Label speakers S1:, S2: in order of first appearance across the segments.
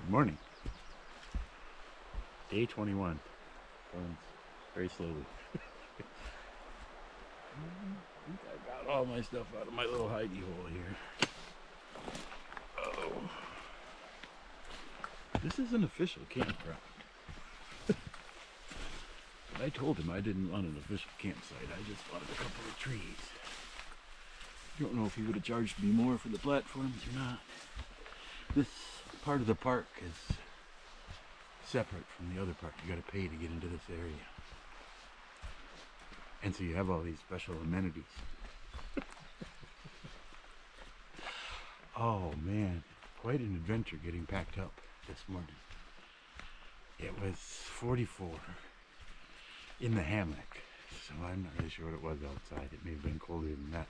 S1: Good morning. Day 21. Going very slowly. I think I got all my stuff out of my little hidey hole here. Oh. This is an official campground. I told him I didn't want an official campsite. I just wanted a couple of trees. I don't know if he would have charged me more for the platforms or not. This part of the park is separate from the other part. You gotta pay to get into this area. And so you have all these special amenities. Oh man, quite an adventure getting packed up this morning. It was 44 in the hammock, so I'm not really sure what it was outside. It may have been colder than that.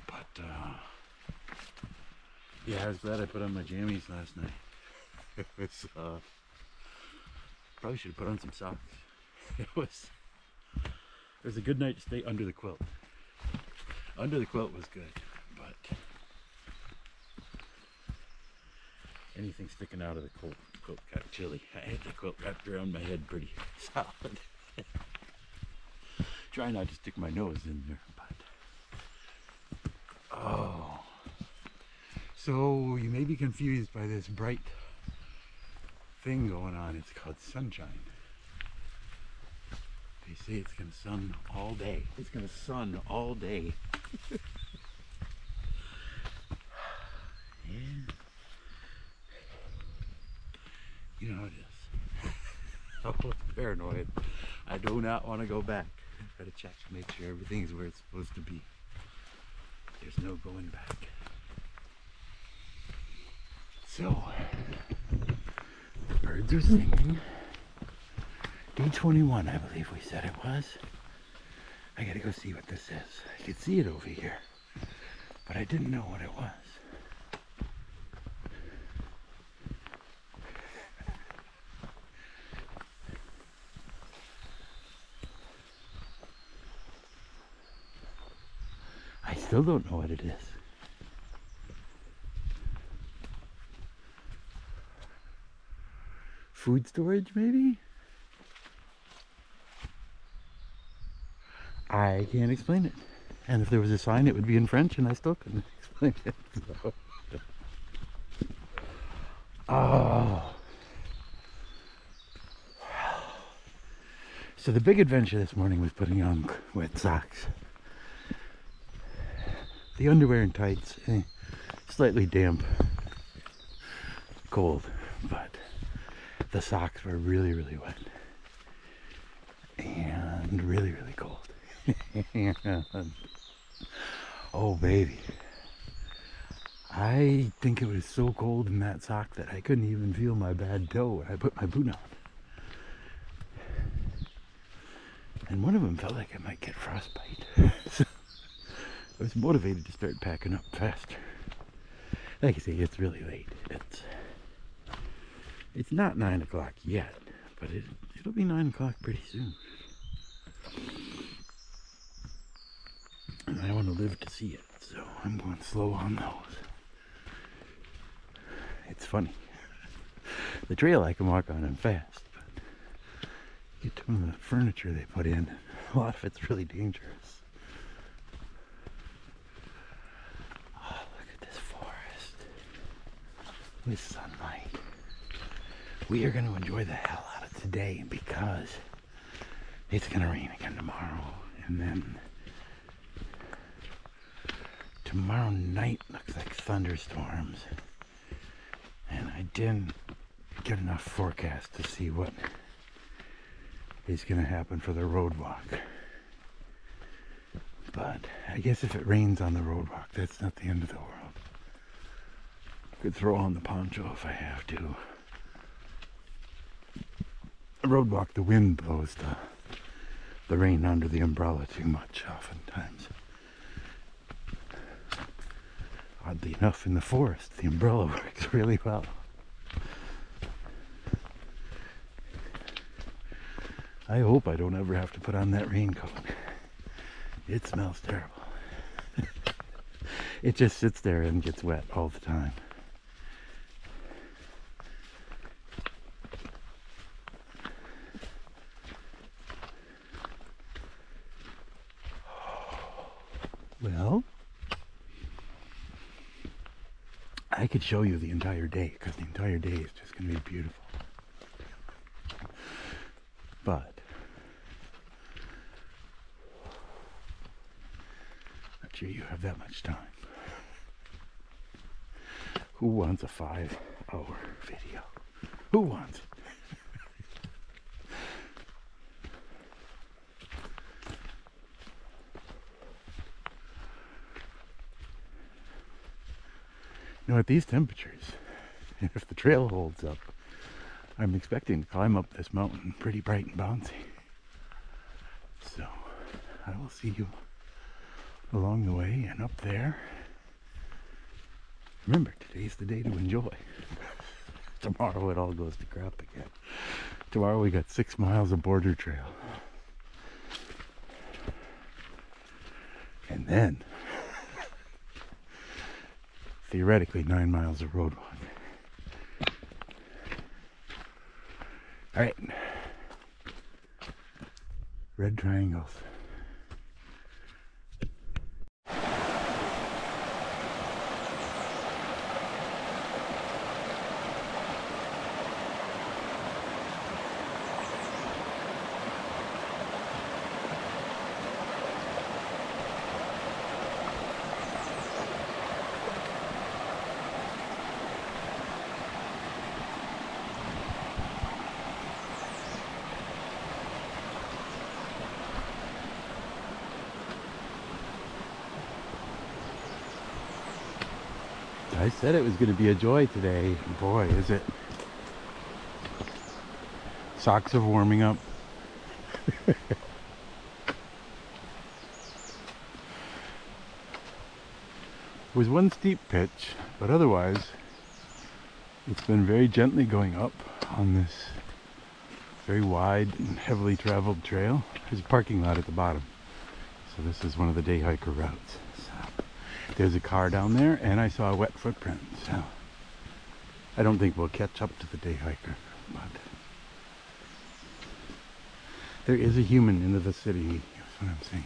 S1: But yeah, I was glad I put on my jammies last night. It was probably should have put on some socks. It was a good night to stay under the quilt. Under the quilt was good, but anything sticking out of the quilt got chilly. I had the quilt wrapped around my head pretty solid. Try not to stick my nose in there, but oh. So you may be confused by this bright thing going on. It's called sunshine. They say it's gonna sun all day. It's gonna sun all day. Yeah. You know how it is. I was paranoid. I do not want to go back. I gotta check to make sure everything's where it's supposed to be. There's no going back. So, the birds are singing. Day 21, I believe we said it was. I gotta go see what this is. I could see it over here, but I didn't know what it was. I still don't know what it is. Food storage, maybe? I can't explain it. And if there was a sign, it would be in French, and I still couldn't explain it. So. Oh. So the big adventure this morning was putting on wet socks. The underwear and tights, slightly damp, cold, but the socks were really, really wet and really, really cold. And, oh baby, I think it was so cold in that sock that I couldn't even feel my bad toe when I put my boot on. And one of them felt like I might get frostbite. So I was motivated to start packing up faster. Like I say, it's really late. It's not 9 o'clock yet, but it'll be 9 o'clock pretty soon. And I want to live to see it, so I'm going slow on those. It's funny. The trail I can walk on and fast, but you get some of the furniture they put in, a lot of it's really dangerous. Oh, look at this forest with sunlight. We are going to enjoy the hell out of today because it's going to rain again tomorrow, and then tomorrow night looks like thunderstorms, and I didn't get enough forecast to see what is going to happen for the road walk. But I guess if it rains on the road walk, that's not the end of the world. Could throw on the poncho if I have to. A road walk, the wind blows the rain under the umbrella too much oftentimes. Oddly enough, in the forest, the umbrella works really well. I hope I don't ever have to put on that raincoat. It smells terrible. It just sits there and gets wet all the time. Well, I could show you the entire day, because the entire day is just going to be beautiful. But not sure you have that much time. Who wants a 5-hour video? Who wants it? You know, at these temperatures, if the trail holds up, I'm expecting to climb up this mountain pretty bright and bouncy. So I will see you along the way and up there. Remember, today's the day to enjoy. Tomorrow it all goes to crap again. Tomorrow we got 6 miles of border trail. And then, theoretically, 9 miles of road walk. Alright. Red triangles. I said it was going to be a joy today. Boy, is it. Socks are warming up. There was one steep pitch, but otherwise it's been very gently going up on this very wide and heavily traveled trail. There's a parking lot at the bottom, so this is one of the day hiker routes. There's a car down there, and I saw a wet footprint, so I don't think we'll catch up to the day hiker, but there is a human in the vicinity, that's what I'm saying.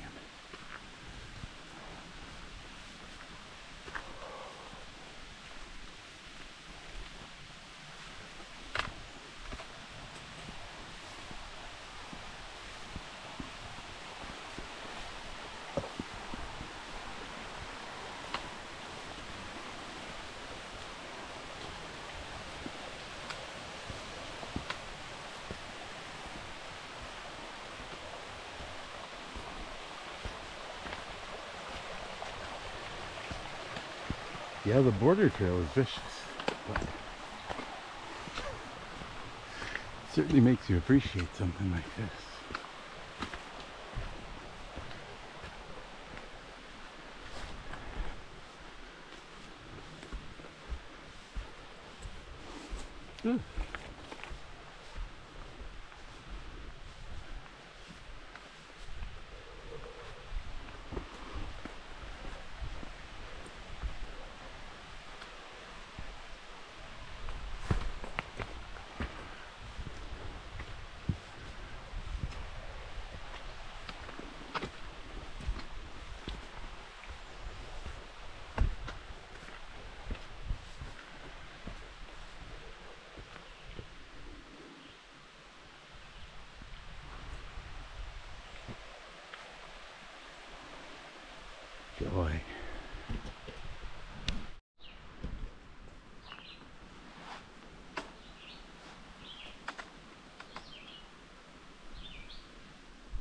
S1: Yeah, the border trail is vicious, but it certainly makes you appreciate something like this. Ooh. Joy.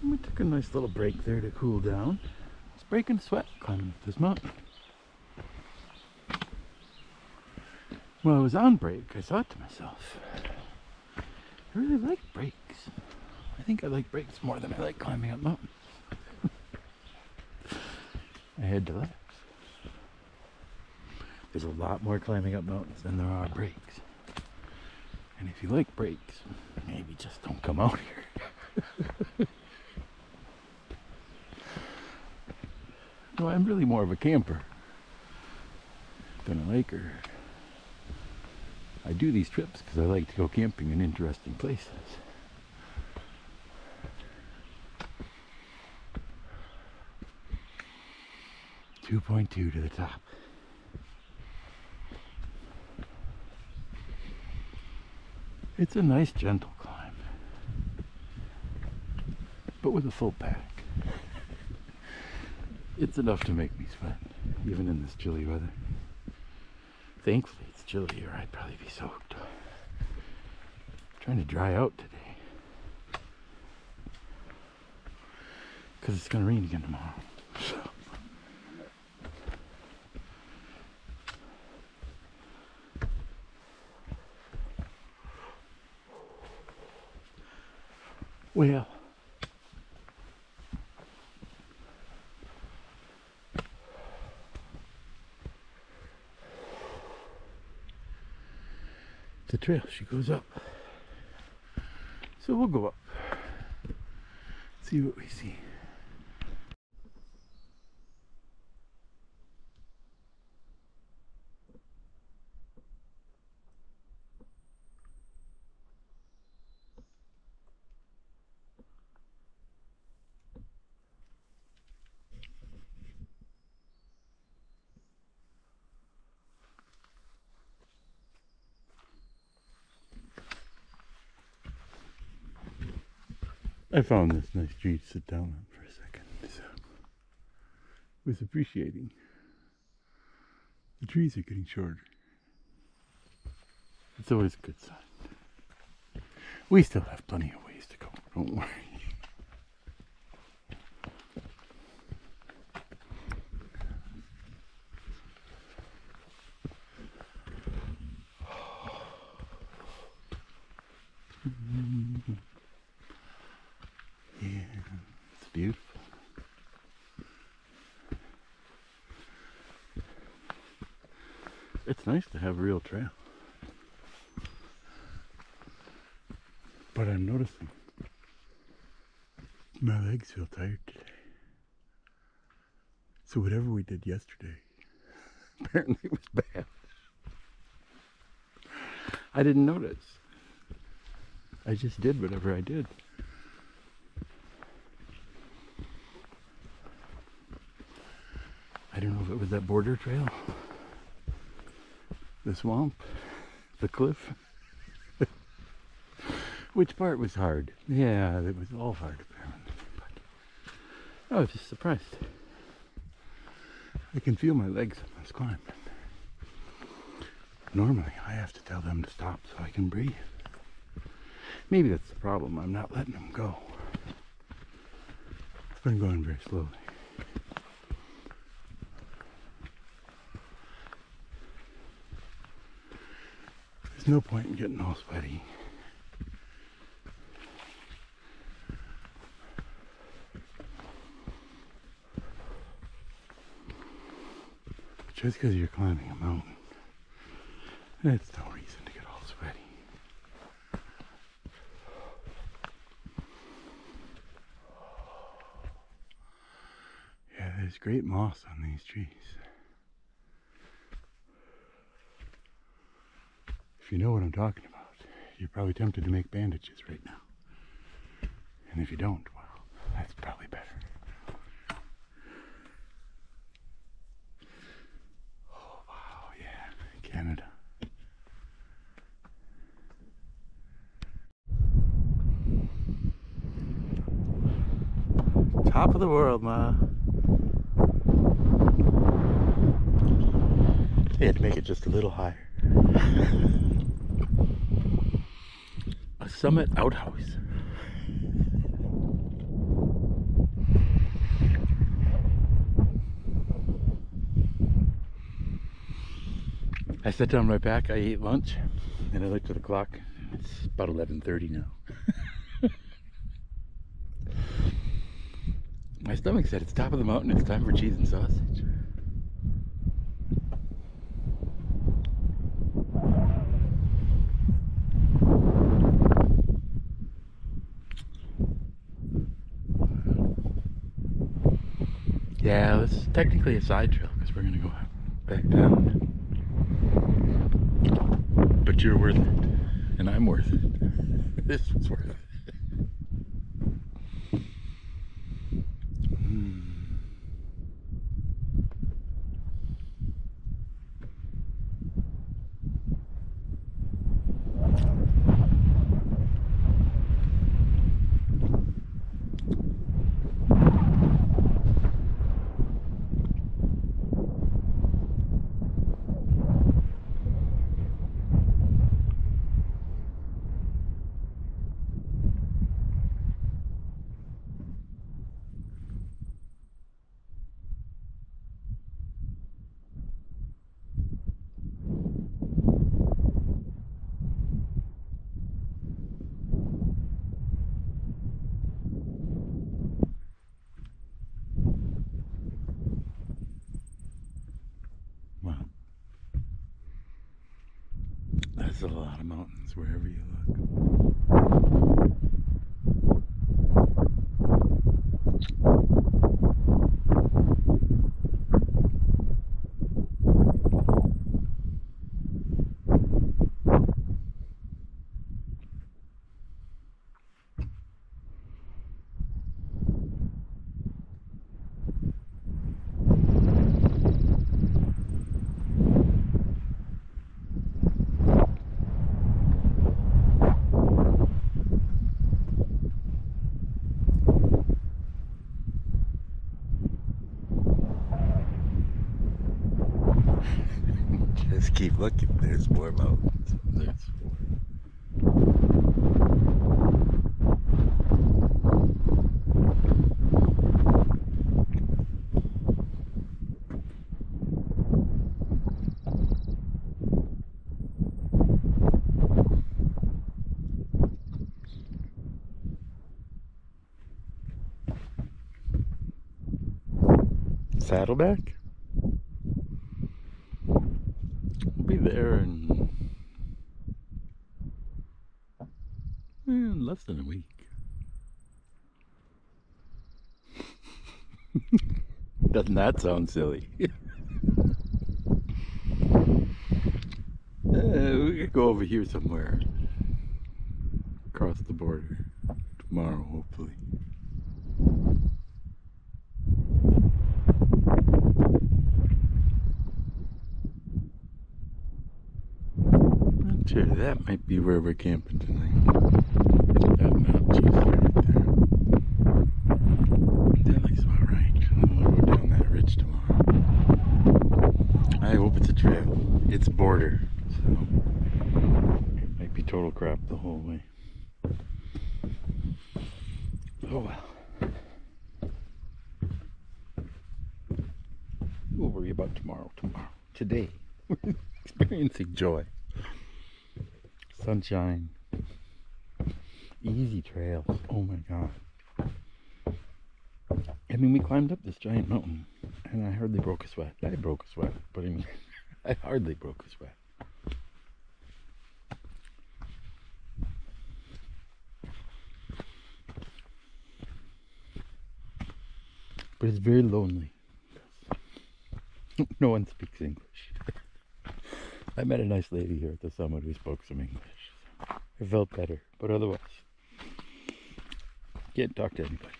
S1: We took a nice little break there to cool down. It's breaking a sweat climbing up this mountain. While I was on break, I thought to myself, I really like breaks. I think I like breaks more than I like climbing up mountains. I had to laugh. There's a lot more climbing up mountains than there are breaks. And if you like breaks, maybe just don't come out here. No, I'm really more of a camper than a hiker. I do these trips because I like to go camping in interesting places. 2.2 to the top. It's a nice gentle climb, but with a full pack. It's enough to make me sweat, even in this chilly weather. Thankfully it's chilly or I'd probably be soaked. Trying to dry out today because it's going to rain again tomorrow. So. Well, the trail, she goes up. So we'll go up, see what we see. I found this nice tree to sit down on for a second, so I was appreciating. The trees are getting shorter. It's always a good sign. We still have plenty of ways to go, don't worry. Yeah, it's beautiful. It's nice to have a real trail. But I'm noticing my legs feel tired today. So whatever we did yesterday apparently was bad. I didn't notice. I just did whatever I did. I don't know if it was that border trail, the swamp, the cliff. Which part was hard? Yeah, it was all hard apparently. But I was just surprised. I can feel my legs on this climb. Normally I have to tell them to stop so I can breathe. Maybe that's the problem. I'm not letting them go. It's been going very slowly. There's no point in getting all sweaty. Just because you're climbing a mountain, that's no reason to get all sweaty. Yeah, there's great moss on these trees. If you know what I'm talking about, you're probably tempted to make bandages right now. And if you don't, well, that's probably better. Oh, wow, yeah, Canada. Top of the world, Ma. They had to make it just a little higher. A summit outhouse. I sat down on my back, I ate lunch, and I looked at the clock. It's about 11:30 now. My stomach said it's top of the mountain, it's time for cheese and sausage. Yeah, this is technically a side trail because we're going to go back down. But you're worth it, and I'm worth it. This was worth it. There's a lot of mountains wherever you look. Just keep looking. There's more mountains. There's more. Saddleback? We'll be there in less than a week. Doesn't that sound silly? We could go over here somewhere. Across the border. Tomorrow, hopefully. Sure, that might be where we're camping tonight. That mountain right there. That looks about right. We'll go down that ridge tomorrow. I hope it's a trail. It's border, so it might be total crap the whole way. Oh well. We'll worry about tomorrow. Today, we're experiencing joy. Sunshine, easy trails. Oh my god. I mean, we climbed up this giant mountain and I hardly broke a sweat. I broke a sweat, but I mean, I hardly broke a sweat. But it's very lonely. No one speaks English. I met a nice lady here at the summit who spoke some English. So I felt better, but otherwise, can't talk to anybody.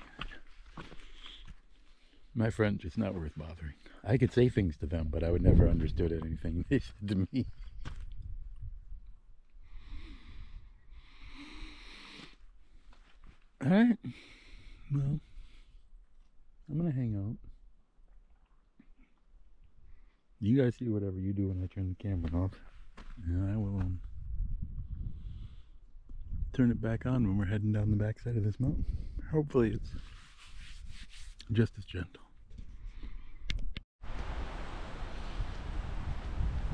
S1: My friends, it's not worth bothering. I could say things to them, but I would never understood anything they said to me. Alright, well, I'm gonna hang out. You guys do whatever you do when I turn the camera off. And I will turn it back on when we're heading down the backside of this mountain. Hopefully it's just as gentle.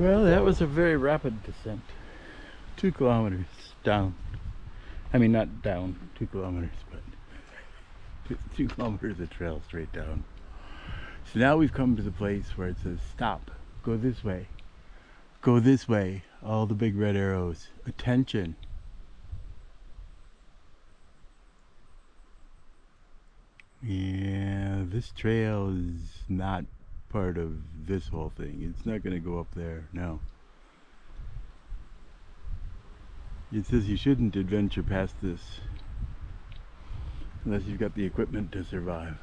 S1: Well, that was a very rapid descent. 2 kilometers down. I mean, not down 2 kilometers, but 2 kilometers of trail straight down. So now we've come to the place where it says stop, go this way, go this way, all the big red arrows, attention. Yeah, this trail is not part of this whole thing. It's not going to go up there, no. It says you shouldn't adventure past this unless you've got the equipment to survive.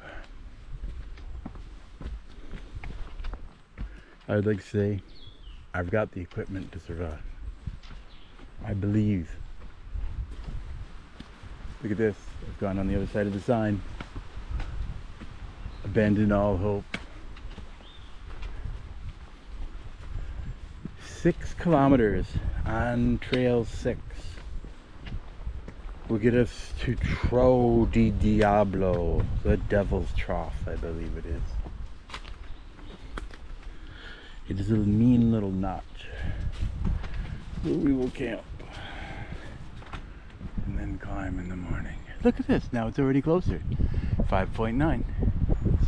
S1: I would like to say, I've got the equipment to survive. I believe. Look at this. I've gone on the other side of the sign. Abandon all hope. 6 kilometers on trail 6 will get us to Tro di Diablo, the Devil's Trough, I believe it is. It is a mean little notch where we will camp and then climb in the morning. Look at this, now it's already closer. 5.9.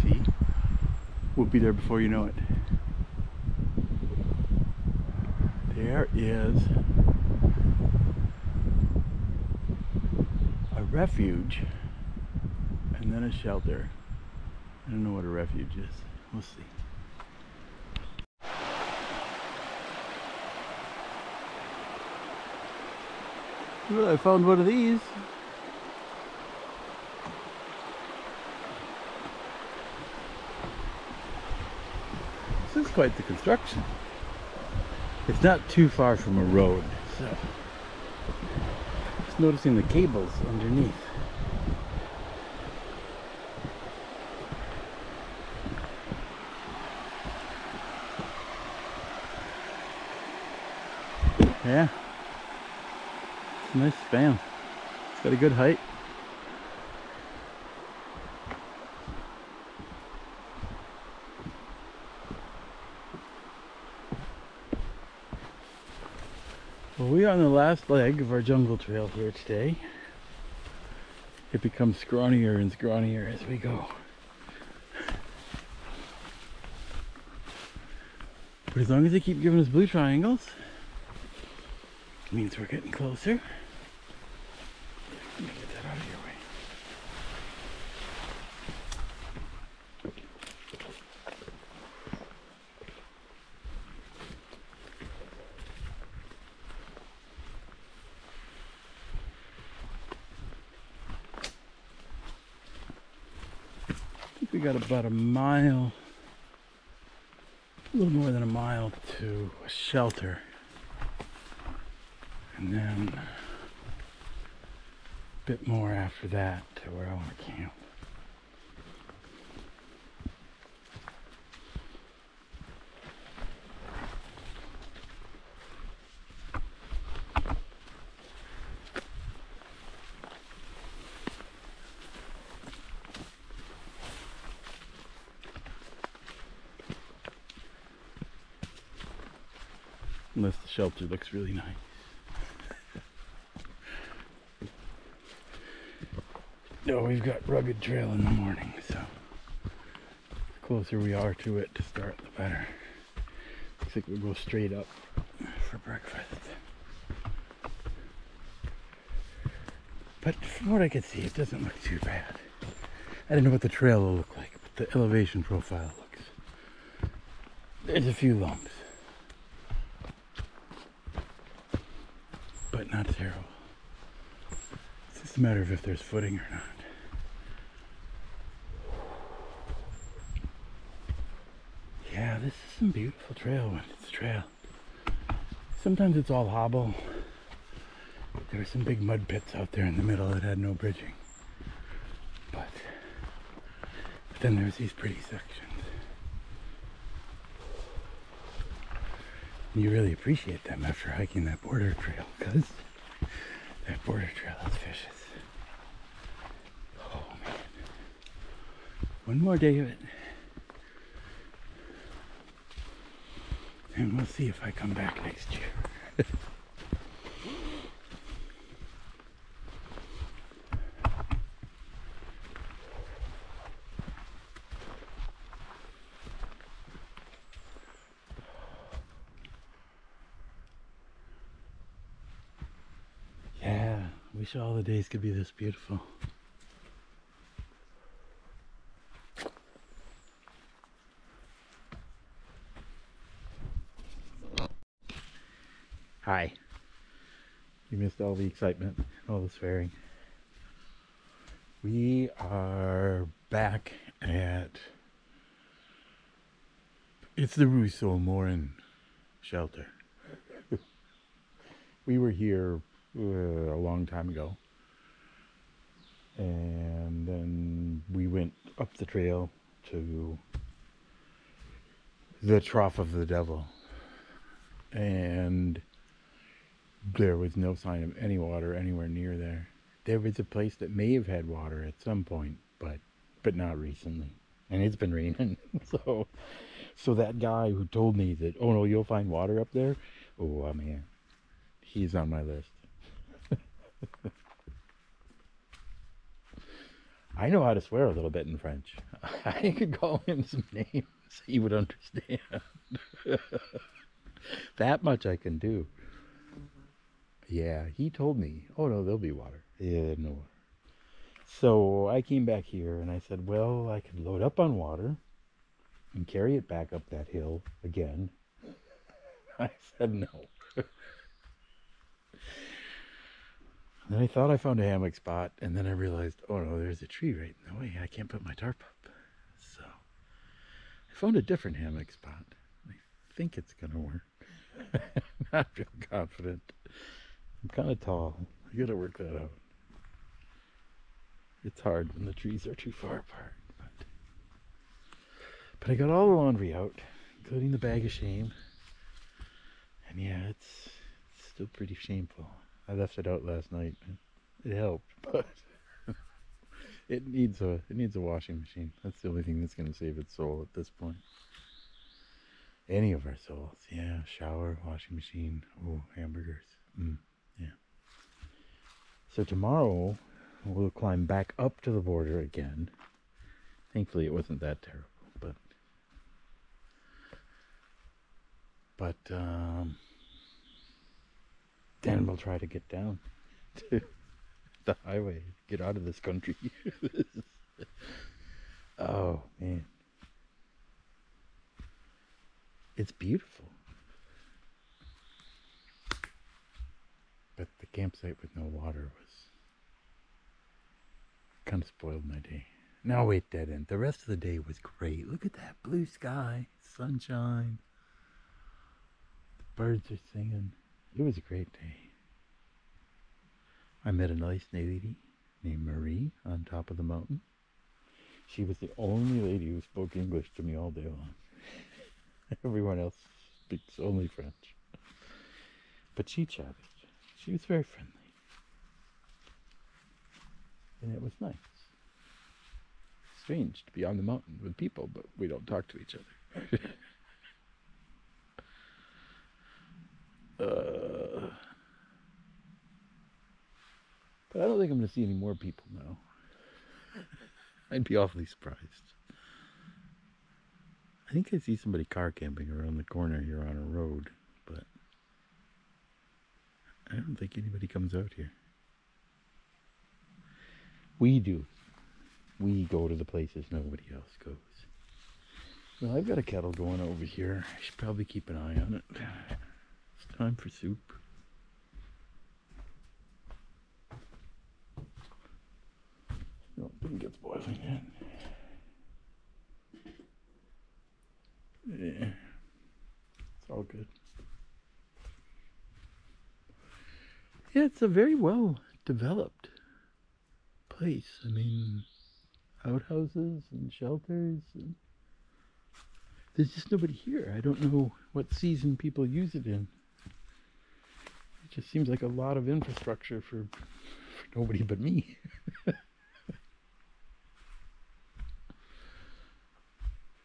S1: See? We'll be there before you know it. There is refuge and then a shelter. I don't know what a refuge is. We'll see. Well, I found one of these. This is quite the construction. It's not too far from a road, so just noticing the cables underneath. Yeah, it's a nice span. It's got a good height. Well, we are on the last leg of our jungle trail here today. It becomes scrawnier and scrawnier as we go. But as long as they keep giving us blue triangles, it means we're getting closer. Let me get that out of your way. I think we got about a mile, a little more than a mile to a shelter. And then a bit more after that to where I want to camp. Unless the shelter looks really nice. No, we've got rugged trail in the morning, so the closer we are to it to start, the better. Looks like we'll go straight up for breakfast. But from what I can see, it doesn't look too bad. I don't know what the trail will look like, but the elevation profile looks. There's a few lumps, but not terrible. It's just a matter of if there's footing or not. Yeah, this is some beautiful trail when it's trail. Sometimes it's all hobble. There were some big mud pits out there in the middle that had no bridging. But then there's these pretty sections. And you really appreciate them after hiking that border trail, because that border trail is vicious. Oh man. One more day of it. And we'll see if I come back next year. Yeah, wish all the days could be this beautiful. Hi. You missed all the excitement, all the swearing. We are back at, it's the Rousseau Morin shelter. We were here a long time ago, and then we went up the trail to the Trough of the Devil, and there was no sign of any water anywhere near there. There was a place that may have had water at some point, but not recently, and it's been raining. So that guy who told me that, oh no, you'll find water up there, oh man, he's on my list. I know how to swear a little bit in French. I could call him some names he would understand. That much I can do. Yeah, he told me, oh no, there'll be water. Yeah, no water. So I came back here and I said, well, I could load up on water and carry it back up that hill again. I said no. Then I thought I found a hammock spot, and then I realized, oh no, there's a tree right in the way. I can't put my tarp up. So I found a different hammock spot. I think it's gonna work. Not real confident. I'm kind of tall. I gotta work that out. It's hard when the trees are too far apart. But I got all the laundry out, including the bag of shame. And yeah, it's still pretty shameful. I left it out last night. It helped, but it needs a washing machine. That's the only thing that's gonna save its soul at this point. Any of our souls, yeah. Shower, washing machine, oh, hamburgers. Yeah. So tomorrow we'll climb back up to the border again. Thankfully it wasn't that terrible, but then we'll try to get down to the highway, get out of this country. Oh man, it's beautiful, but the campsite with no water was kind of spoiled my day. Now wait, dead end. The rest of the day was great. Look at that blue sky, sunshine, the birds are singing. It was a great day. I met a nice lady named Marie on top of the mountain. She was the only lady who spoke English to me all day long. Everyone else speaks only French. But she chatted. She was very friendly. And it was nice. Strange to be on the mountain with people, but we don't talk to each other. But I don't think I'm going to see any more people now. I'd be awfully surprised. I think I see somebody car camping around the corner here on a road, but I don't think anybody comes out here. We do. We go to the places nobody else goes. Well, I've got a kettle going over here. I should probably keep an eye on it. It's time for soup. No, it didn't get boiling yet. Yeah, it's all good. Yeah, it's a very well developed place. I mean, outhouses and shelters. And there's just nobody here. I don't know what season people use it in. It just seems like a lot of infrastructure for nobody but me.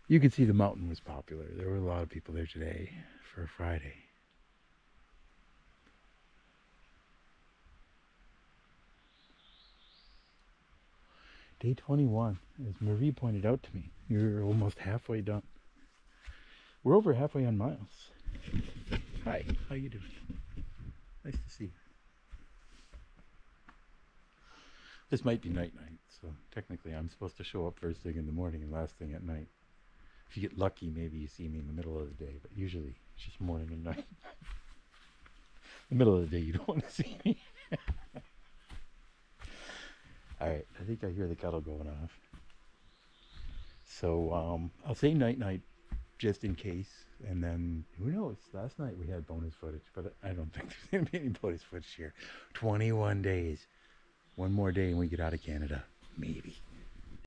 S1: You could see the mountain was popular. There were a lot of people there today for a Friday. Day 21, as Marie pointed out to me, you're almost halfway done. We're over halfway on miles. Hi, how you doing? Nice to see you. This might be night-night, so technically I'm supposed to show up first thing in the morning and last thing at night. If you get lucky, maybe you see me in the middle of the day, but usually it's just morning and night. The middle of the day, you don't want to see me. Alright, I think I hear the kettle going off. So, I'll say night-night just in case, and then, who knows, last night we had bonus footage, but I don't think there's going to be any bonus footage here. 21 days. One more day and we get out of Canada. Maybe.